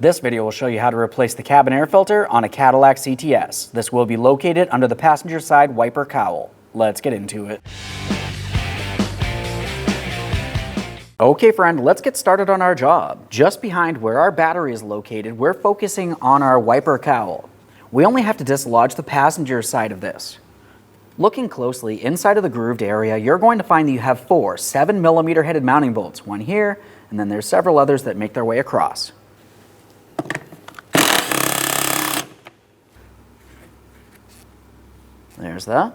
This video will show you how to replace the cabin air filter on a Cadillac CTS. This will be located under the passenger side wiper cowl. Let's get into it. Okay friend, let's get started on our job. Just behind where our battery is located, we're focusing on our wiper cowl. We only have to dislodge the passenger side of this. Looking closely inside of the grooved area, you're going to find that you have 4 7mm headed mounting bolts. One here, and then there's several others that make their way across. There's that.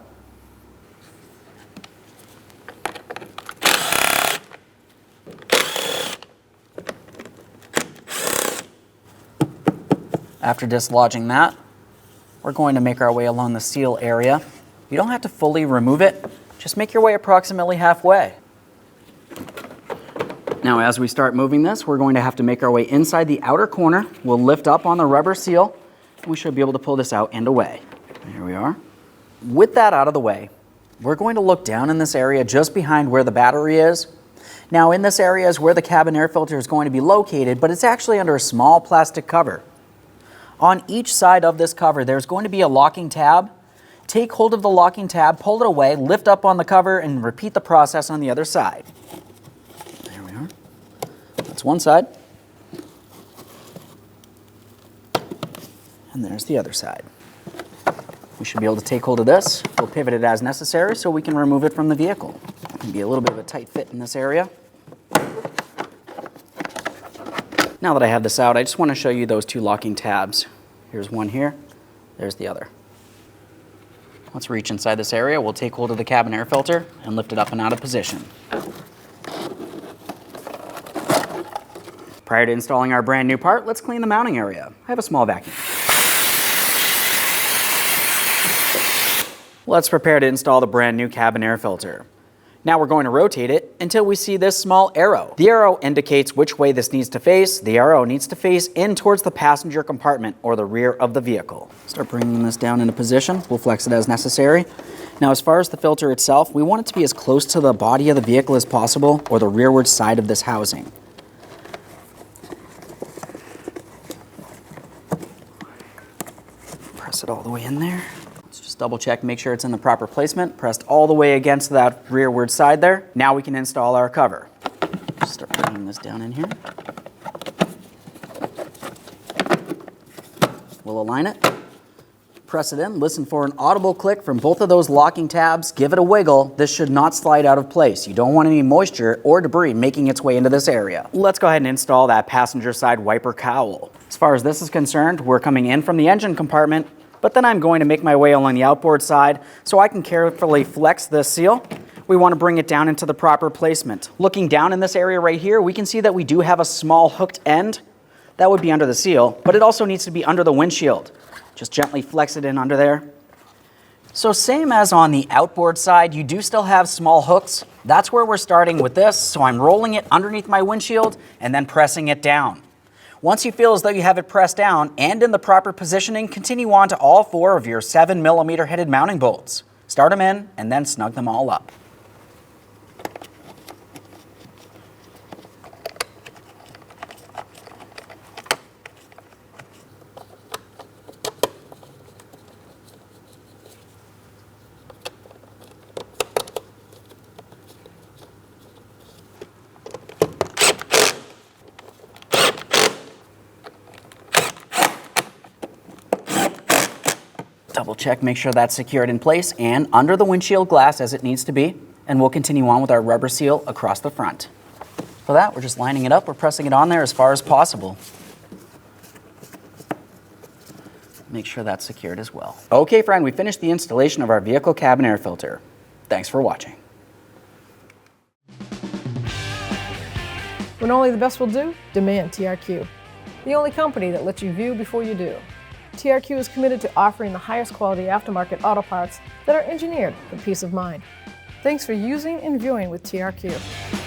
After dislodging that, we're going to make our way along the seal area. You don't have to fully remove it, just make your way approximately halfway. Now as we start moving this, we're going to have to make our way inside the outer corner. We'll lift up on the rubber seal, and we should be able to pull this out and away. Here we are. With that out of the way, we're going to look down in this area just behind where the battery is. Now in this area is where the cabin air filter is going to be located, but it's actually under a small plastic cover. On each side of this cover, there's going to be a locking tab. Take hold of the locking tab, pull it away, lift up on the cover, and repeat the process on the other side. There we are. That's one side. And there's the other side. We should be able to take hold of this. We'll pivot it as necessary so we can remove it from the vehicle. It can be a little bit of a tight fit in this area. Now that I have this out, I just want to show you those 2 locking tabs. Here's one here, there's the other. Let's reach inside this area. We'll take hold of the cabin air filter and lift it up and out of position. Prior to installing our brand new part, let's clean the mounting area. I have a small vacuum. Let's prepare to install the brand new cabin air filter. Now we're going to rotate it until we see this small arrow. The arrow indicates which way this needs to face. The arrow needs to face in towards the passenger compartment or the rear of the vehicle. Start bringing this down into position. We'll flex it as necessary. Now as far as the filter itself, we want it to be as close to the body of the vehicle as possible or the rearward side of this housing. Press it all the way in there. Just double check, make sure it's in the proper placement, pressed all the way against that rearward side there. Now we can install our cover. Just start bringing this down in here. We'll align it, press it in, listen for an audible click from both of those locking tabs, give it a wiggle. This should not slide out of place. You don't want any moisture or debris making its way into this area. Let's go ahead and install that passenger side wiper cowl. As far as this is concerned, we're coming in from the engine compartment, but then I'm going to make my way along the outboard side so I can carefully flex this seal. We want to bring it down into the proper placement. Looking down in this area right here, we can see that we do have a small hooked end. That would be under the seal, but it also needs to be under the windshield. Just gently flex it in under there. So same as on the outboard side, you do still have small hooks. That's where we're starting with this, so I'm rolling it underneath my windshield and then pressing it down. Once you feel as though you have it pressed down and in the proper positioning, continue on to all 4 of your 7mm headed mounting bolts. Start them in and then snug them all up. Double check, make sure that's secured in place and under the windshield glass as it needs to be, and we'll continue on with our rubber seal across the front. For that, we're just lining it up, we're pressing it on there as far as possible. Make sure that's secured as well. Okay friend, we finished the installation of our vehicle cabin air filter. Thanks for watching. When only the best will do, demand TRQ. The only company that lets you view before you do. TRQ is committed to offering the highest quality aftermarket auto parts that are engineered for peace of mind. Thanks for using and viewing with TRQ.